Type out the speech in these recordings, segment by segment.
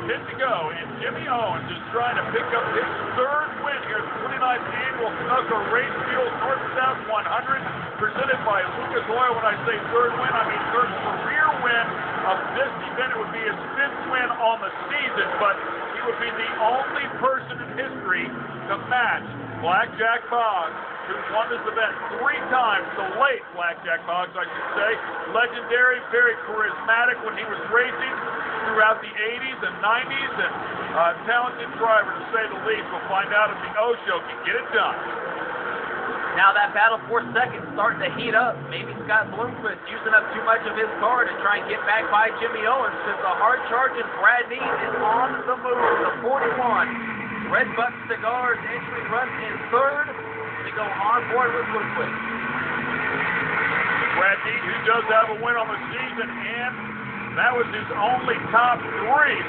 10 to go, and Jimmy Owens is trying to pick up his third win here at the 29th Annual Sunoco Race Fuels North-South 100, presented by Lucas Oil. When I say third win, I mean third career win of this event. It would be his fifth win on the season, but he would be the only person in history to match Blackjack Boggs, who won this event 3 times, the late Blackjack Boggs, I should say. Legendary, very charismatic when he was racing throughout the 80s and 90s, and talented driver, to say the least. We'll find out if the O Show can get it done. Now that battle for second starting to heat up. Maybe Scott Bloomquist using up too much of his car to try and get back by Jimmy Owens, because the hard-charging Brad Neat is on the move. The 41 Red Buck Cigars entry runs in third to go on board with Bloomquist. Brad Neat, who does have a win on the season, and that was his only top 3.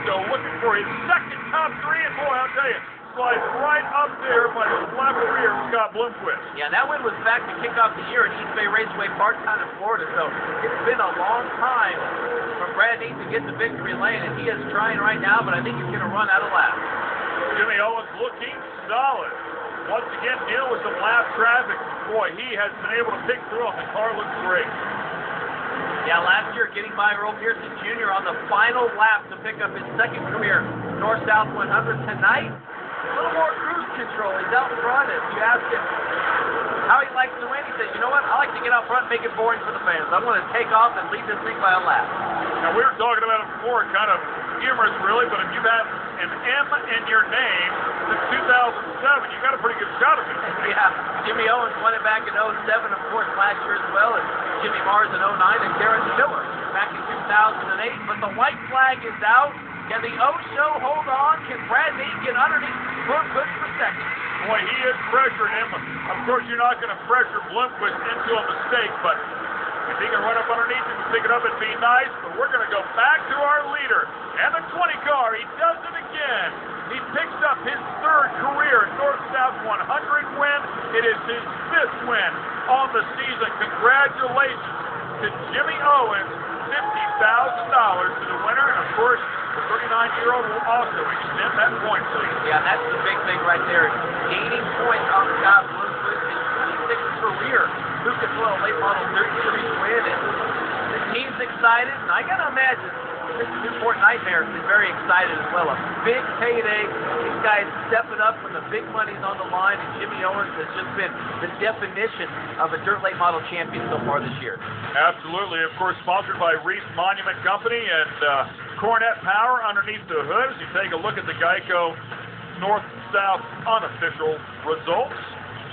So looking for his second top 3, and boy, I'll tell you, slides right up there by the left rear of Scott Bloomquist. Yeah, that win was back to kick off the year at East Bay Raceway, Parktown in Florida. So it's been a long time for Brad Neat to get the victory lane, and he is trying right now, but I think he's going to run out of laps. Jimmy Owens looking solid. Once again, dealing with some lap traffic. Boy, he has been able to pick through it. The car looks great. Yeah, last year getting by Earl Pearson Jr. on the final lap to pick up his second career North-South 100 tonight. A little more cruise control. He's out in front. If you ask him how he likes to win, he says, you know what, I like to get out front and make it boring for the fans. I want to take off and lead this thing by a lap. Now, we were talking about it before, kind of humorous, really, but if you've had an M in your name since 2007, you've got a pretty good shot at it. Yeah, Jimmy Owens won it back in 07, of course, last year as well, and Jimmy Mars in 09, and Terrence Miller back in 2008. But the white flag is out. Can the O Show hold on? Can Brad Neat get underneath Bloomquist for second? Boy, he is pressuring him. Of course, you're not going to pressure Bloomquist into a mistake, but if he can run up underneath him and pick it up, it'd be nice. But we're going to go back to our leader. And the 20 car, he does it again. He picks up his third career North-South 100 win. It is his fifth win on the season. Congratulations to Jimmy Owens. $50,000 to the winner. And, of course, the 39-year-old will also extend that point lead. Yeah, that's the big thing right there. Gaining points on Scott Bloomquist, his 26th career Lucas Oil Late Model 30 Series win. And the team's excited, and I got to imagine Mr. Newport Nightmare is very excited as well. A big payday. These guys stepping up when the big money's on the line, and Jimmy Owens has just been the definition of a dirt late model champion so far this year. Absolutely. Of course, sponsored by Reese Monument Company and Cornet Power underneath the hood. As you take a look at the Geico North-South unofficial results.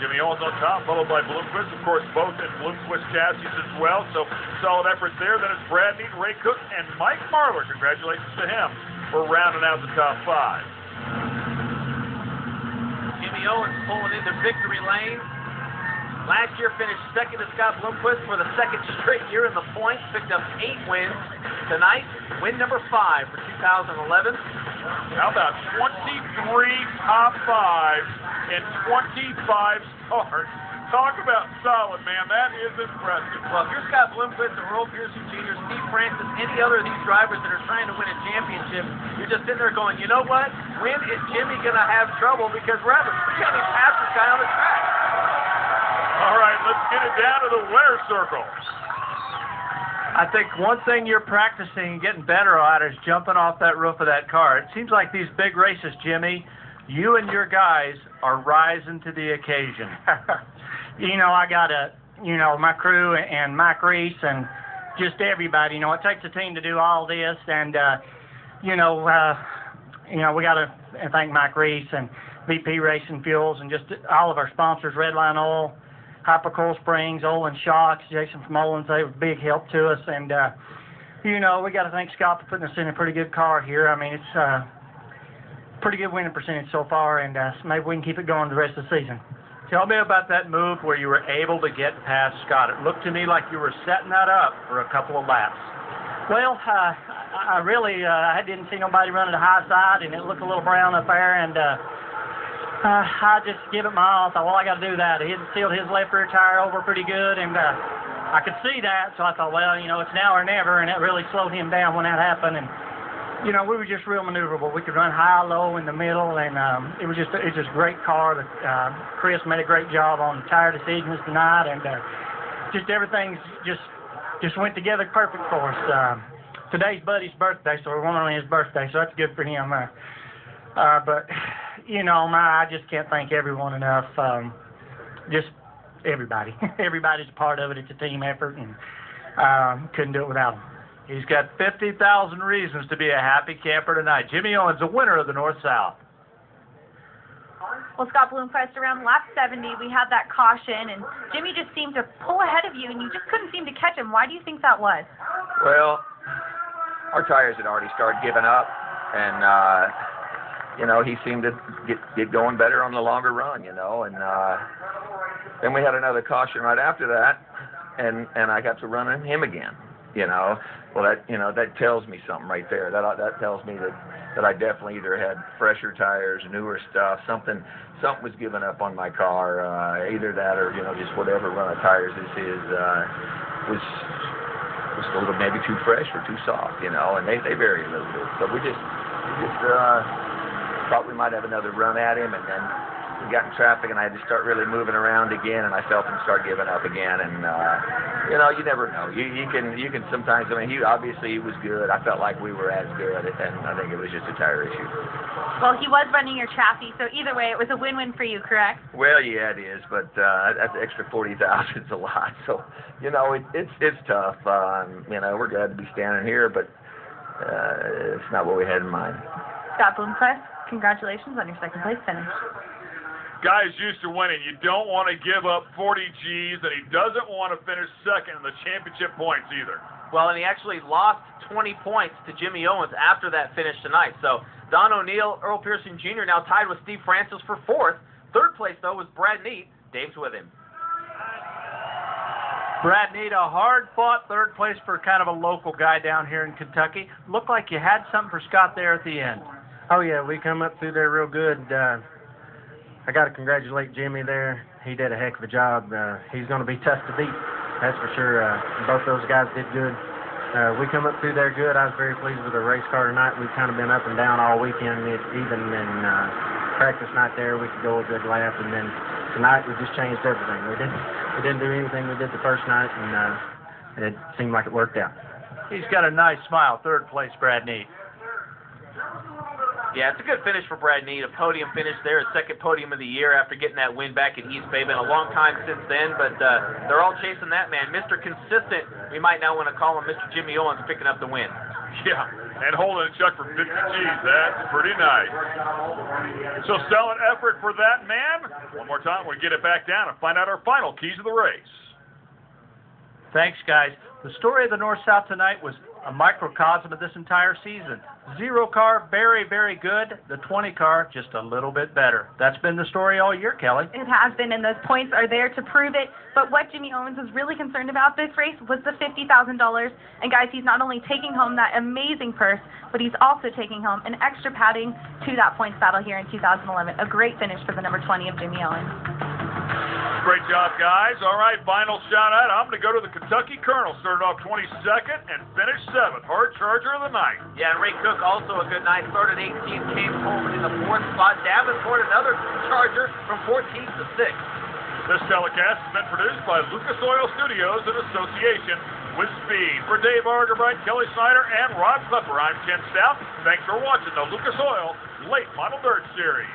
Jimmy Owens on top, followed by Bloomquist. Of course, both in Bloomquist chassis as well. So, solid effort there. Then it's Brad Neat, Ray Cook, and Mike Marlar. Congratulations to him for rounding out the top 5. Jimmy Owens pulling into victory lane. Last year finished second to Scott Bloomquist for the second straight year in the points. Picked up 8 wins. Tonight, win number 5 for 2011. How about 23 top 5s in 25 starts? Talk about solid, man. That is impressive. Well, if you're Scott Bloomquist, Earl Pearson Jr., Steve Francis, any other of these drivers that are trying to win a championship, you're just sitting there going, you know what? When is Jimmy going to have trouble? Because we can't even pass this guy on the track. All right, let's get it down to the winner's circle. I think one thing you're practicing and getting better at is jumping off that roof of that car. It seems like these big races, Jimmy, you and your guys are rising to the occasion. You know, I got my crew and Mike Reese and just everybody. You know, it takes a team to do all this, and we got to thank Mike Reese and VP Racing Fuels and just all of our sponsors, Redline Oil, Hypercoil Springs, Olin Shocks, Jason from Olin's. They were a big help to us, and we got to thank Scott for putting us in a pretty good car here. I mean, it's pretty good winning percentage so far, and maybe we can keep it going the rest of the season. Tell me about that move where you were able to get past Scott. It looked to me like you were setting that up for a couple of laps. Well, I really didn't see nobody running the high side, and it looked a little brown up there, and I just give it my all. I thought, well, I got to do that. He had sealed his left rear tire over pretty good, and I could see that, so I thought, well, it's now or never, and it really slowed him down when that happened. And you know, we were just real maneuverable. We could run high, low, in the middle, and it was just a great car. Chris made a great job on the tire decisions tonight, and just everything just went together perfect for us. Today's Buddy's birthday, so we're honoring his birthday, so that's good for him. But, you know, I just can't thank everyone enough. Just everybody. Everybody's a part of it. It's a team effort, and couldn't do it without them. He's got 50,000 reasons to be a happy camper tonight. Jimmy Owens, the winner of the North-South. Well, Scott Bloomquist, around lap 70, we had that caution, and Jimmy just seemed to pull ahead of you, and you just couldn't seem to catch him. Why do you think that was? Well, our tires had already started giving up, and you know, he seemed to get going better on the longer run, you know, and then we had another caution right after that, and I got to run him again, you know. Well, that tells me something right there. That tells me that I definitely either had fresher tires, newer stuff, something was giving up on my car, either that or, you know, just whatever run of tires this is was a little maybe too fresh or too soft, you know, and they vary a little bit. So we just thought we might have another run at him, and then we got in traffic, and I had to start really moving around again, and I felt him start giving up again, and you know, you never know. You can sometimes. I mean, he was good. I felt like we were as good, and I think it was just a tire issue. Well, he was running your chassis, so either way, it was a win-win for you, correct? Well, yeah, it is, but that extra 40,000 is a lot. So, you know, it's tough. You know, we're glad to be standing here, but it's not what we had in mind. Scott Bloomquist, congratulations on your second place finish. Guy's used to winning. You don't want to give up 40 G's, and he doesn't want to finish second in the championship points either. Well, and he actually lost 20 points to Jimmy Owens after that finish tonight. So Don O'Neill, Earl Pearson Jr. now tied with Steve Francis for fourth. Third place, though, was Brad Neat. Dave's with him. Brad Neat, a hard-fought third place for kind of a local guy down here in Kentucky. Looked like you had something for Scott there at the end. Oh, yeah, we come up through there real good. I got to congratulate Jimmy there. He did a heck of a job. He's going to be tough to beat, that's for sure. Both those guys did good. We come up through there good. I was very pleased with the race car tonight. We've kind of been up and down all weekend. Even in practice night there, we could go a good lap, and then tonight we just changed everything. We didn't do anything we did the first night, and it seemed like it worked out. He's got a nice smile. Third place, Brad Neat. Yeah, it's a good finish for Brad Neat. A podium finish there, his second podium of the year after getting that win back at East Bay. Been a long time since then, but they're all chasing that man. Mr. Consistent, we might now want to call him Mr. Jimmy Owens, picking up the win. Yeah, and holding a check for 50 G's. That's pretty nice. So solid effort for that man. One more time, we'll get it back down and find out our final keys of the race. Thanks, guys. The story of the North-South tonight was a microcosm of this entire season. 0 car, very, very good. The 20 car, just a little bit better. That's been the story all year, Kelly. It has been, and those points are there to prove it. But what Jimmy Owens was really concerned about this race was the $50,000. And guys, he's not only taking home that amazing purse, but he's also taking home an extra padding to that points battle here in 2011. A great finish for the number 20 of Jimmy Owens. Great job, guys. All right, final shout-out. I'm going to go to the Kentucky Colonel. Started off 22nd and finished 7th. Hard charger of the night. Yeah, and Ray Cook also a good night. Started 18th, came home in the 4th spot. Davenport, another charger from 14th to 6th. This telecast has been produced by Lucas Oil Studios in association with Speed. For Dave Argerbright, Kelly Snyder, and Rod Klepper, I'm Ken Stout. Thanks for watching the Lucas Oil Late Model Dirt Series.